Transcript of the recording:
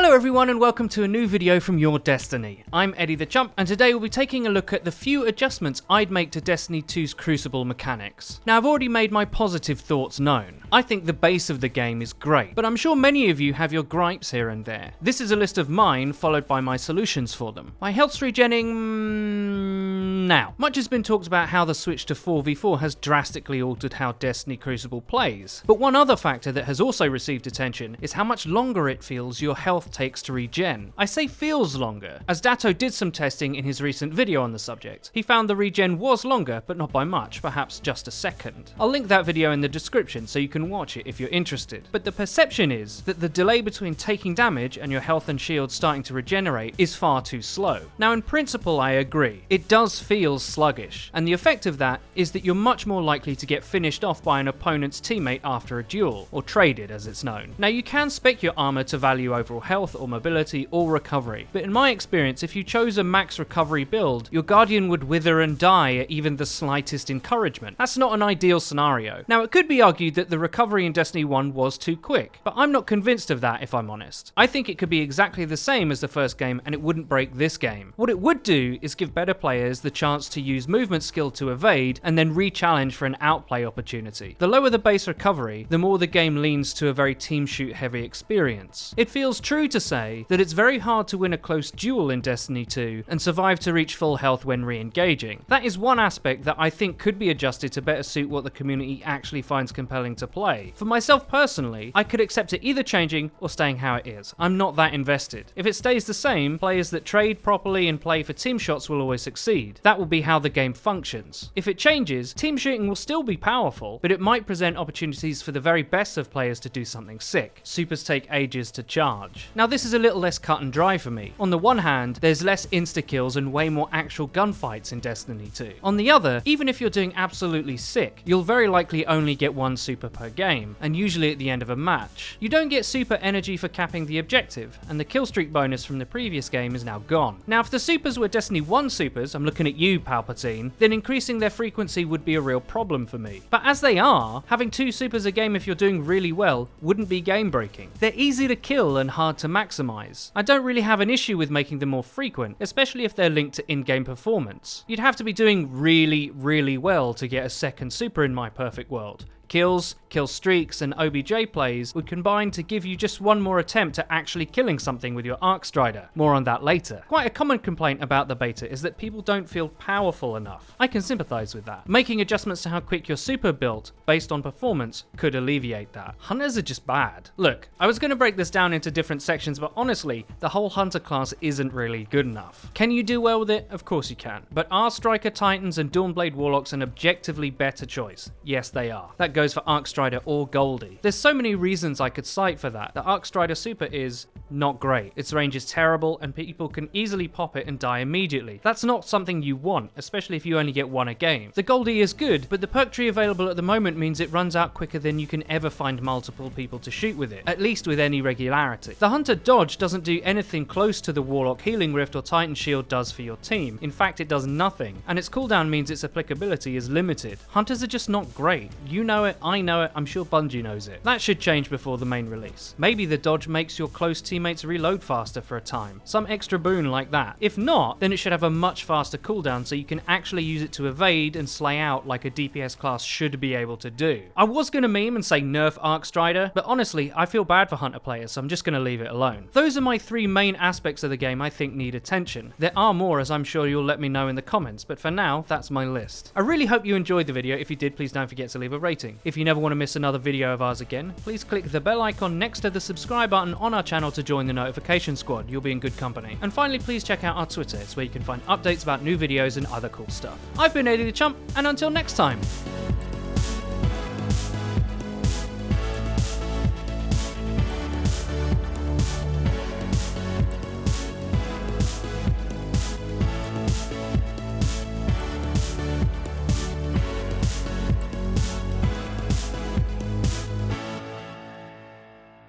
Hello everyone and welcome to a new video from Your Destiny. I'm Eddie the Chump and today we'll be taking a look at the few adjustments I'd make to Destiny 2's Crucible mechanics. Now I've already made my positive thoughts known. I think the base of the game is great, but I'm sure many of you have your gripes here and there. This is a list of mine followed by my solutions for them. My health's regenning... now. Much has been talked about how the switch to 4v4 has drastically altered how Destiny Crucible plays, but one other factor that has also received attention is how much longer it feels your health takes to regen. I say feels longer, as Datto did some testing in his recent video on the subject. He found the regen was longer, but not by much, perhaps just a second. I'll link that video in the description so you can watch it if you're interested. But the perception is that the delay between taking damage and your health and shield starting to regenerate is far too slow. Now in principle I agree, it does feel sluggish, and the effect of that is that you're much more likely to get finished off by an opponent's teammate after a duel, or traded as it's known. Now you can spec your armor to value overall health or mobility or recovery, but in my experience if you chose a max recovery build, your Guardian would wither and die at even the slightest encouragement. That's not an ideal scenario. Now it could be argued that the recovery in Destiny 1 was too quick, but I'm not convinced of that if I'm honest. I think it could be exactly the same as the first game and it wouldn't break this game. What it would do is give better players the chance to use movement skill to evade and then re-challenge for an outplay opportunity. The lower the base recovery, the more the game leans to a very team shoot heavy experience. It feels true to say that it's very hard to win a close duel in Destiny 2 and survive to reach full health when re-engaging. That is one aspect that I think could be adjusted to better suit what the community actually finds compelling to play. For myself personally, I could accept it either changing or staying how it is. I'm not that invested. If it stays the same, players that trade properly and play for team shots will always succeed. That will be how the game functions. If it changes, team shooting will still be powerful, but it might present opportunities for the very best of players to do something sick. Supers take ages to charge. Now this is a little less cut and dry for me. On the one hand, there's less insta-kills and way more actual gunfights in Destiny 2. On the other, even if you're doing absolutely sick, you'll very likely only get one super per game, and usually at the end of a match. You don't get super energy for capping the objective, and the kill streak bonus from the previous game is now gone. Now if the supers were Destiny 1 supers, I'm looking at you Palpatine, then increasing their frequency would be a real problem for me. But as they are, having 2 supers a game if you're doing really well wouldn't be game breaking. They're easy to kill and hard to maximize. I don't really have an issue with making them more frequent, especially if they're linked to in-game performance. You'd have to be doing really well to get a second super in my perfect world. Kills, kill streaks, and OBJ plays would combine to give you just one more attempt at actually killing something with your arcstrider. More on that later. Quite a common complaint about the beta is that people don't feel powerful enough. I can sympathize with that. Making adjustments to how quick your super built based on performance could alleviate that. Hunters are just bad. Look, I was going to break this down into different sections, but honestly, the whole hunter class isn't really good enough. Can you do well with it? Of course you can. But are Striker Titans and Dawnblade Warlocks an objectively better choice? Yes, they are. That goes for Arcstrider or Goldie. There's so many reasons I could cite for that. The Arcstrider super is not great. Its range is terrible and people can easily pop it and die immediately. That's not something you want, especially if you only get one a game. The Goldie is good, but the perk tree available at the moment means it runs out quicker than you can ever find multiple people to shoot with it, at least with any regularity. The Hunter Dodge doesn't do anything close to the Warlock Healing Rift or Titan Shield does for your team. In fact, it does nothing, and its cooldown means its applicability is limited. Hunters are just not great. You know it, I know it, I'm sure Bungie knows it. That should change before the main release. Maybe the dodge makes your close teammates reload faster for a time. Some extra boon like that. If not, then it should have a much faster cooldown so you can actually use it to evade and slay out like a DPS class should be able to do. I was going to meme and say nerf Arcstrider, but honestly, I feel bad for Hunter players, so I'm just going to leave it alone. Those are my 3 main aspects of the game I think need attention. There are more, as I'm sure you'll let me know in the comments, but for now, that's my list. I really hope you enjoyed the video. If you did, please don't forget to leave a rating. If you never want to miss another video of ours again, please click the bell icon next to the subscribe button on our channel to join the notification squad. You'll be in good company. And finally, please check out our Twitter. It's where you can find updates about new videos and other cool stuff. I've been Eddy the Chump, and until next time.